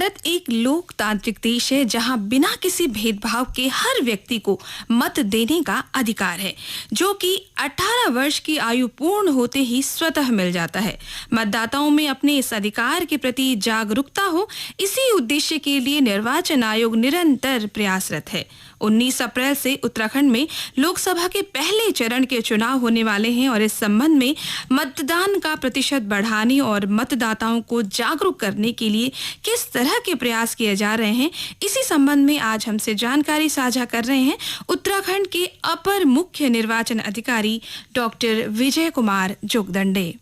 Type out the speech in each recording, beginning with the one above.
भारत एक लोकतांत्रिक देश है जहां बिना किसी भेदभाव के हर व्यक्ति को मत देने का अधिकार है, जो कि 18 वर्ष की आयु पूर्ण होते ही स्वतः मिल जाता है। मतदाताओं में अपने इस अधिकार के प्रति जागरूकता हो, इसी उद्देश्य के लिए निर्वाचन आयोग निरंतर प्रयासरत है। 19 अप्रैल से उत्तराखंड में लोकसभा के पहले चरण के चुनाव होने वाले हैं और इस संबंध में मतदान का प्रतिशत बढ़ाने और मतदाताओं को जागरूक करने के लिए किस तरह के प्रयास किए जा रहे हैं, इसी संबंध में आज हमसे जानकारी साझा कर रहे हैं उत्तराखंड के अपर मुख्य निर्वाचन अधिकारी डॉक्टर विजय कुमार जोगदंडे।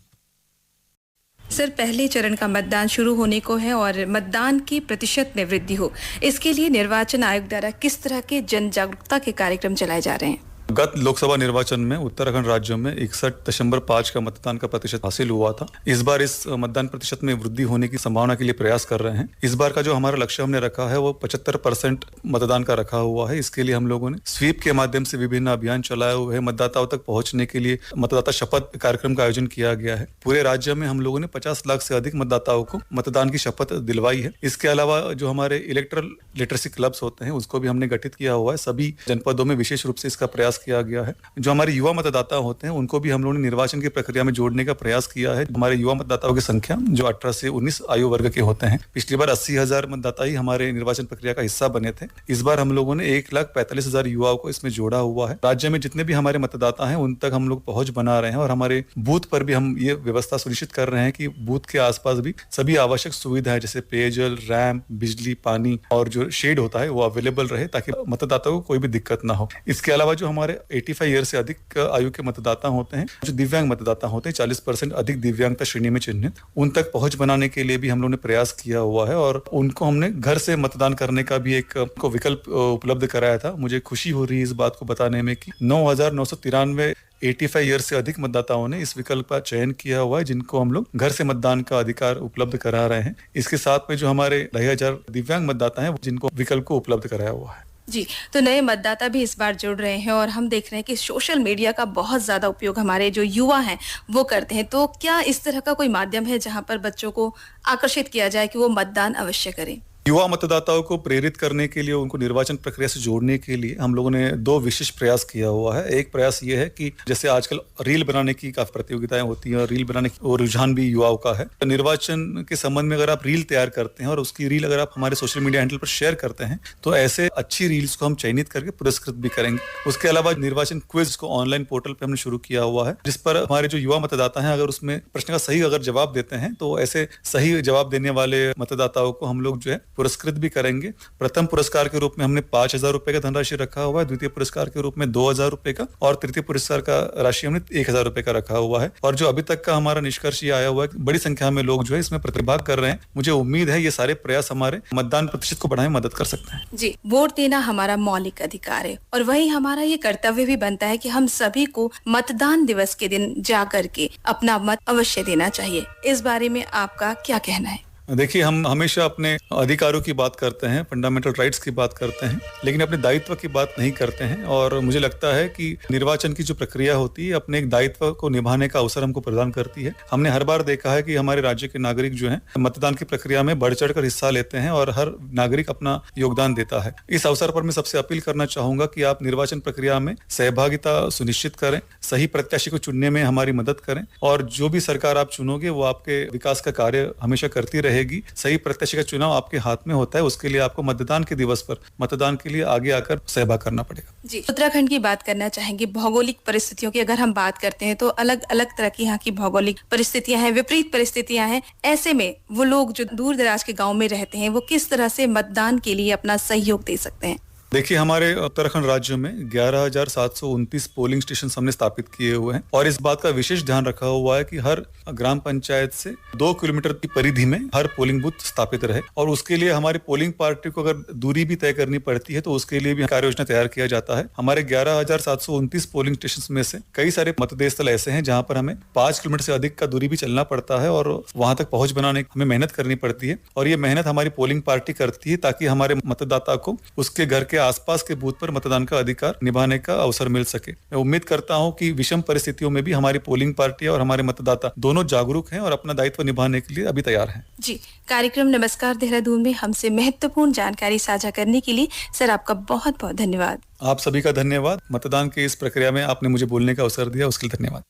सर, पहले चरण का मतदान शुरू होने को है और मतदान की प्रतिशत में वृद्धि हो, इसके लिए निर्वाचन आयोग द्वारा किस तरह के जन जागरूकता के कार्यक्रम चलाए जा रहे हैं? गत लोकसभा निर्वाचन में उत्तराखंड राज्य में 61.5% का मतदान का प्रतिशत हासिल हुआ था। इस बार इस मतदान प्रतिशत में वृद्धि होने की संभावना के लिए प्रयास कर रहे हैं। इस बार का जो हमारा लक्ष्य हमने रखा है वो 75% मतदान का रखा हुआ है। इसके लिए हम लोगों ने स्वीप के माध्यम से विभिन्न अभियान चलाए हुए हैं। मतदाताओं तक पहुंचने के लिए मतदाता शपथ कार्यक्रम का आयोजन किया गया है। पूरे राज्य में हम लोगों ने 50 लाख से अधिक मतदाताओं को मतदान की शपथ दिलवाई है। इसके अलावा जो हमारे इलेक्टोरल लिटरेसी क्लब्स होते हैं उसको भी हमने गठित किया हुआ है। सभी जनपदों में विशेष रूप से इसका प्रयास किया गया है। जो हमारे युवा मतदाता होते हैं उनको भी हम लोगों ने निर्वाचन की प्रक्रिया में जोड़ने का प्रयास किया है। हमारे युवा मतदाताओं की संख्या जो 18 से 19 आयु वर्ग के होते हैं, पिछली बार 80,000 मतदाता ही हमारे निर्वाचन प्रक्रिया का हिस्सा बने थे। इस बार हम लोगों ने 1,45,000 युवाओं को इसमें जोड़ा हुआ है। राज्य में जितने भी हमारे मतदाता हैं उन तक हम लोग पहुंच बना रहे हैं और हमारे बूथ पर भी हम ये व्यवस्था सुनिश्चित कर रहे हैं कि बूथ के आसपास भी सभी आवश्यक सुविधाएं जैसे पेयजल, रैंप, बिजली, पानी और जो शेड होता है वो अवेलेबल रहे ताकि मतदाताओं को कोई भी दिक्कत ना हो। इसके अलावा जो हमारे 85 ईयर से अधिक आयु के मतदाता होते हैं, जो दिव्यांग मतदाता होते हैं, 40% अधिक दिव्यांगता श्रेणी में चिन्हित, उन तक पहुंच बनाने के लिए भी हम लोगों ने प्रयास किया हुआ है और उनको हमने घर से मतदान करने का भी एक विकल्प उपलब्ध कराया था। मुझे खुशी हो रही है इस बात को बताने में कि 9,993 85 ईयर से अधिक मतदाताओं ने इस विकल्प का चयन किया हुआ है, जिनको हम लोग घर से मतदान का अधिकार उपलब्ध करा रहे हैं। इसके साथ में जो हमारे 2,500 दिव्यांग मतदाता हैं जिनको विकल्प को उपलब्ध कराया हुआ है। जी, तो नए मतदाता भी इस बार जुड़ रहे हैं और हम देख रहे हैं कि सोशल मीडिया का बहुत ज़्यादा उपयोग हमारे जो युवा हैं वो करते हैं। तो क्या इस तरह का कोई माध्यम है जहां पर बच्चों को आकर्षित किया जाए कि वो मतदान अवश्य करें? युवा मतदाताओं को प्रेरित करने के लिए, उनको निर्वाचन प्रक्रिया से जोड़ने के लिए हम लोगों ने 2 विशेष प्रयास किया हुआ है। एक प्रयास ये है कि जैसे आजकल रील बनाने की काफी प्रतियोगिताएं होती हैं और रील बनाने की रुझान भी युवाओं का है। तो निर्वाचन के संबंध में अगर आप रील तैयार करते हैं और उसकी रील अगर आप हमारे सोशल मीडिया हैंडल पर शेयर करते हैं तो ऐसे अच्छी रील्स को हम चयनित करके पुरस्कृत भी करेंगे। उसके अलावा निर्वाचन क्विज को ऑनलाइन पोर्टल पर हमने शुरू किया हुआ है, जिस पर हमारे जो युवा मतदाता हैं अगर उसमें प्रश्न का सही अगर जवाब देते हैं तो ऐसे सही जवाब देने वाले मतदाताओं को हम लोग जो है पुरस्कृत भी करेंगे। प्रथम पुरस्कार के रूप में हमने 5,000 रुपए का धनराशि रखा हुआ है, द्वितीय पुरस्कार के रूप में 2,000 रुपए का और तृतीय पुरस्कार का राशि हमने 1,000 रुपए का रखा हुआ है। और जो अभी तक का हमारा निष्कर्ष ये आया हुआ है, बड़ी संख्या में लोग जो है इसमें प्रतिभाग कर रहे हैं। मुझे उम्मीद है ये सारे प्रयास हमारे मतदान प्रतिशत को बढ़ाने में मदद कर सकते हैं। जी, वोट देना हमारा मौलिक अधिकार है और वही हमारा ये कर्तव्य भी बनता है कि हम सभी को मतदान दिवस के दिन जा करके अपना मत अवश्य देना चाहिए। इस बारे में आपका क्या कहना है? देखिए, हम हमेशा अपने अधिकारों की बात करते हैं, फंडामेंटल राइट्स की बात करते हैं, लेकिन अपने दायित्व की बात नहीं करते हैं। और मुझे लगता है कि निर्वाचन की जो प्रक्रिया होती है अपने एक दायित्व को निभाने का अवसर हमको प्रदान करती है। हमने हर बार देखा है कि हमारे राज्य के नागरिक जो हैं मतदान की प्रक्रिया में बढ़ चढ़ कर हिस्सा लेते हैं और हर नागरिक अपना योगदान देता है। इस अवसर पर मैं सबसे अपील करना चाहूंगा कि आप निर्वाचन प्रक्रिया में सहभागिता सुनिश्चित करें, सही प्रत्याशी को चुनने में हमारी मदद करें और जो भी सरकार आप चुनोगे वो आपके विकास का कार्य हमेशा करती रहेगी। सही प्रत्याशी का चुनाव आपके हाथ में होता है, उसके लिए आपको मतदान के दिवस पर मतदान के लिए आगे आकर सहभाग करना पड़ेगा। जी, उत्तराखंड की बात करना चाहेंगे। भौगोलिक परिस्थितियों की अगर हम बात करते हैं तो अलग अलग तरह की यहाँ की भौगोलिक परिस्थितियां हैं, विपरीत परिस्थितियां हैं। ऐसे में वो लोग जो दूर दराज के गाँव में रहते हैं वो किस तरह से मतदान के लिए अपना सहयोग दे सकते हैं? देखिए, हमारे उत्तराखंड राज्य में 11,729 पोलिंग स्टेशन हमने स्थापित किए हुए हैं और इस बात का विशेष ध्यान रखा हुआ है कि हर ग्राम पंचायत से 2 किलोमीटर की परिधि में हर पोलिंग बूथ स्थापित रहे। और उसके लिए हमारी पोलिंग पार्टी को अगर दूरी भी तय करनी पड़ती है तो उसके लिए भी कार्य योजना तैयार किया जाता है। हमारे 11,729 पोलिंग स्टेशन में से कई सारे मतदेय स्थल ऐसे हैं जहाँ पर हमें 5 किलोमीटर से अधिक का दूरी भी चलना पड़ता है और वहां तक पहुंच बनाने हमें मेहनत करनी पड़ती है। और ये मेहनत हमारी पोलिंग पार्टी करती है ताकि हमारे मतदाता को उसके घर के आसपास के बूथ पर मतदान का अधिकार निभाने का अवसर मिल सके। मैं उम्मीद करता हूं कि विषम परिस्थितियों में भी हमारी पोलिंग पार्टियां और हमारे मतदाता दोनों जागरूक हैं और अपना दायित्व निभाने के लिए अभी तैयार हैं। जी, कार्यक्रम नमस्कार देहरादून में हमसे महत्वपूर्ण जानकारी साझा करने के लिए सर आपका बहुत बहुत धन्यवाद। आप सभी का धन्यवाद। मतदान की इस प्रक्रिया में आपने मुझे बोलने का अवसर दिया, उसके लिए धन्यवाद।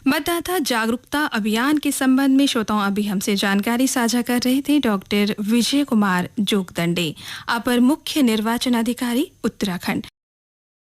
मतदाता जागरूकता अभियान के संबंध में श्रोताओं अभी हमसे जानकारी साझा कर रहे थे डॉक्टर विजय कुमार जोगदंडे, अपर मुख्य निर्वाचन अधिकारी उत्तराखंड।